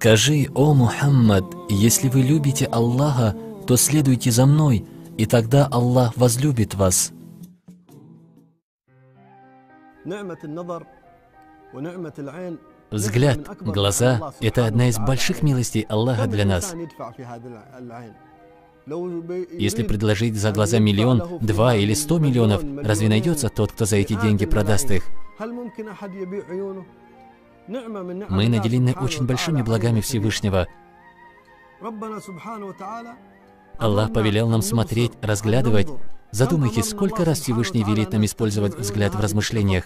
Скажи, о Мухаммад, если вы любите Аллаха, то следуйте за мной, и тогда Аллах возлюбит вас. Взгляд, глаза – это одна из больших милостей Аллаха для нас. Если предложить за глаза 1 миллион, 2 или 100 миллионов, разве найдется тот, кто за эти деньги продаст их? Мы наделены очень большими благами Всевышнего. Аллах повелел нам смотреть, разглядывать. Задумайтесь, сколько раз Всевышний велит нам использовать взгляд в размышлениях.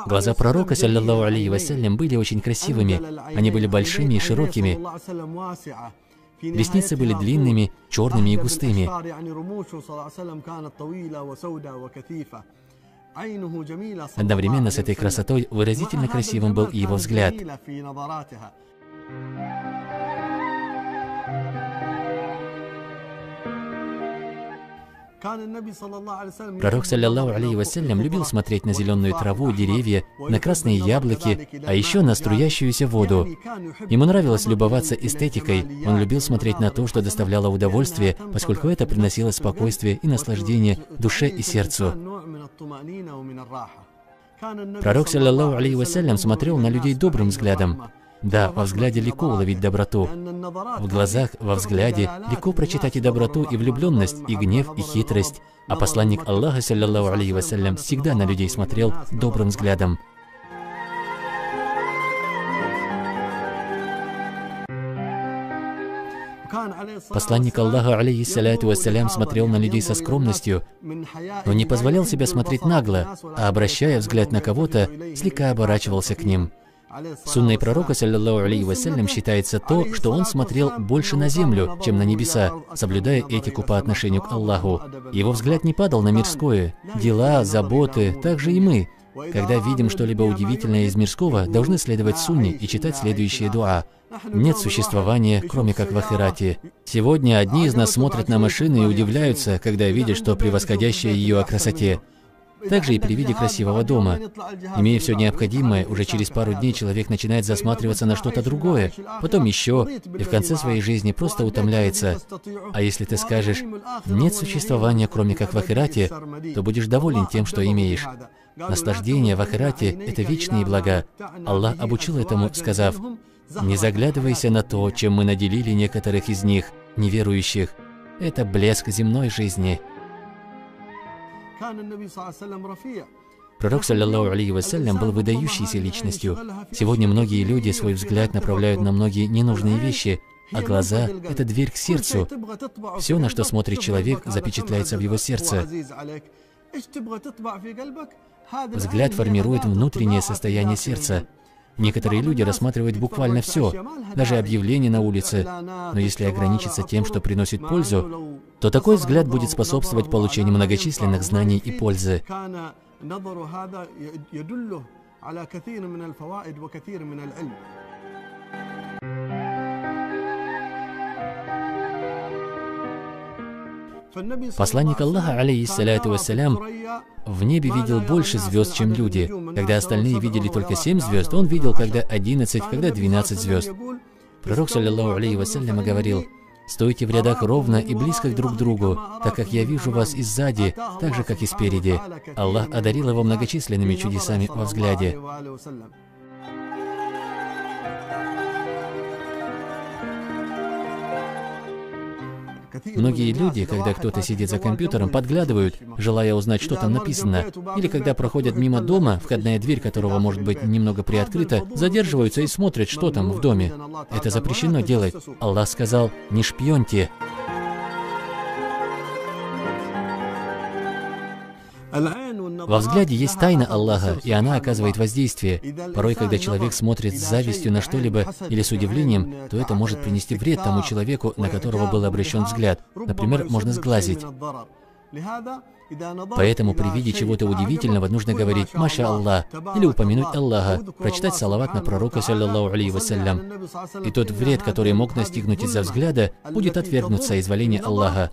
Глаза пророка, саллаллаху алейхи вассалям, были очень красивыми. Они были большими и широкими. Ресницы были длинными, черными и густыми. Одновременно с этой красотой выразительно красивым был и его взгляд. Пророк, саллаллаху алейхи вассалям, любил смотреть на зеленую траву, деревья, на красные яблоки, а еще на струящуюся воду. Ему нравилось любоваться эстетикой, он любил смотреть на то, что доставляло удовольствие, поскольку это приносило спокойствие и наслаждение душе и сердцу. Пророк, саллаллаху алейхи вассалям, смотрел на людей добрым взглядом. Да, во взгляде легко уловить доброту. В глазах, во взгляде легко прочитать и доброту, и влюбленность, и гнев, и хитрость. А посланник Аллаха, саллаллаху алейхи вассалям, всегда на людей смотрел добрым взглядом. Посланник Аллаха, алейхиссаляту вассалям, смотрел на людей со скромностью, но не позволял себя смотреть нагло, а, обращая взгляд на кого-то, слегка оборачивался к ним. Сунной пророка, саллаллаху алейхи вассалям, считается то, что он смотрел больше на землю, чем на небеса, соблюдая этику по отношению к Аллаху. Его взгляд не падал на мирское, дела, заботы, также и мы. Когда видим что-либо удивительное из мирского, должны следовать сунне и читать следующие дуа. Нет существования, кроме как в ахирате. Сегодня одни из нас смотрят на машины и удивляются, когда видят, что превосходящее ее о красоте. Также и при виде красивого дома. Имея все необходимое, уже через пару дней человек начинает засматриваться на что-то другое, потом еще, и в конце своей жизни просто утомляется. А если ты скажешь, нет существования, кроме как в ахирате, то будешь доволен тем, что имеешь. Наслаждение в ахирате – это вечные блага. Аллах обучил этому, сказав, «Не заглядывайся на то, чем мы наделили некоторых из них, неверующих. Это блеск земной жизни». Пророк, саллаллаху алейхи вассалям, был выдающейся личностью. Сегодня многие люди свой взгляд направляют на многие ненужные вещи, а глаза – это дверь к сердцу. Все, на что смотрит человек, запечатляется в его сердце. Взгляд формирует внутреннее состояние сердца. Некоторые люди рассматривают буквально все, даже объявления на улице. Но если ограничиться тем, что приносит пользу, то такой взгляд будет способствовать получению многочисленных знаний и пользы. Посланник Аллаха, алейхиссаляту вассалям, в небе видел больше звезд, чем люди. Когда остальные видели только 7 звезд, он видел когда 11, когда 12 звезд. Пророк, саллаллаху алейхи вассалям, говорил, «Стойте в рядах ровно и близко друг к другу, так как я вижу вас и сзади, так же, как и спереди». Аллах одарил его многочисленными чудесами во взгляде. Многие люди, когда кто-то сидит за компьютером, подглядывают, желая узнать, что там написано. Или когда проходят мимо дома, входная дверь которого может быть немного приоткрыта, задерживаются и смотрят, что там в доме. Это запрещено делать. Аллах сказал, не шпионьте. Во взгляде есть тайна Аллаха, и она оказывает воздействие. Порой, когда человек смотрит с завистью на что-либо или с удивлением, то это может принести вред тому человеку, на которого был обращен взгляд. Например, можно сглазить. Поэтому при виде чего-то удивительного нужно говорить «Маша Аллах» или упомянуть Аллаха, прочитать салават на пророка, саллаллаху алейхи вассалям. И тот вред, который мог настигнуть из-за взгляда, будет отвергнуться из воления Аллаха.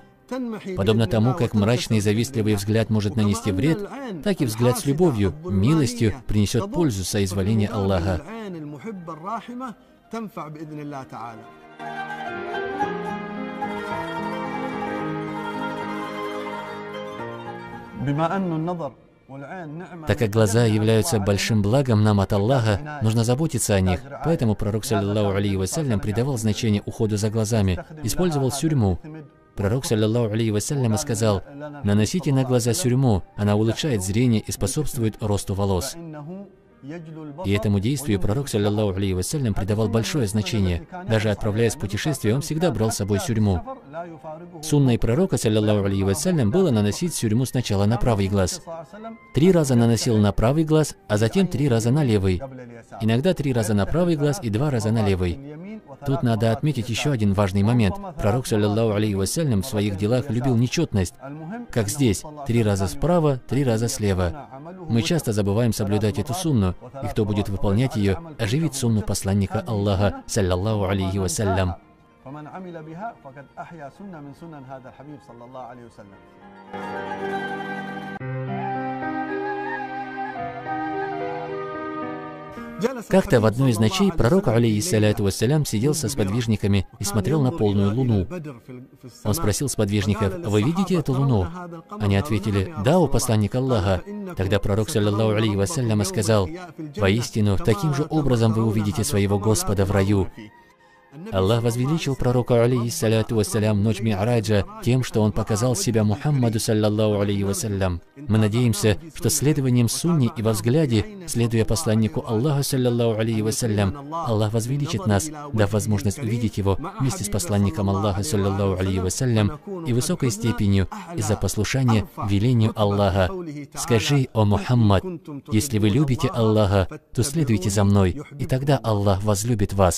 Подобно тому, как мрачный и завистливый взгляд может нанести вред, так и взгляд с любовью, милостью принесет пользу соизволения Аллаха. Так как глаза являются большим благом нам от Аллаха, нужно заботиться о них. Поэтому пророк, саллиллаху алейхи вассалям, придавал значение уходу за глазами, использовал сюрьму. Пророк, саллиллаху алейхи вассалям, сказал: «Наносите на глаза сюрьму, она улучшает зрение и способствует росту волос». И этому действию пророк, саллиллаху алейхи вассалям, придавал большое значение. Даже отправляясь в путешествие, он всегда брал с собой сюрьму. Сунной пророка, саллиллаху алейхи вассалям, было наносить сюрьму сначала на правый глаз. 3 раза наносил на правый глаз, а затем 3 раза на левый. Иногда 3 раза на правый глаз и 2 раза на левый. Тут надо отметить еще один важный момент. Пророк, саллиллаху алейхи вассалям, в своих делах любил нечетность. Как здесь, 3 раза справа, 3 раза слева. Мы часто забываем соблюдать эту сунну, и кто будет выполнять ее, оживит сунну посланника Аллаха, саллиллаху алейхи вассалям. Как-то в одну из ночей пророк, алейхиссаляту вассалям, сидел со сподвижниками и смотрел на полную луну. Он спросил сподвижников: «Вы видите эту луну?» Они ответили: «Да, о посланник Аллаха». Тогда пророк, саллиллаху алейхи вассалям, сказал: «Воистину, таким же образом вы увидите своего Господа в раю». Аллах возвеличил пророка, алейхиссаляту вассалям, ночь Ми'раджа тем, что он показал себя Мухаммаду, саллаллаху алейхи вассалям. Мы надеемся, что следованием сунне и во взгляде, следуя посланнику Аллаха, саллаллаху алейхи вассалям, Аллах возвеличит нас, дав возможность увидеть его вместе с посланником Аллаха, саллаллаху алейхи вассалям, и высокой степенью из-за послушания велению Аллаха. Скажи, о Мухаммад, если вы любите Аллаха, то следуйте за мной, и тогда Аллах возлюбит вас.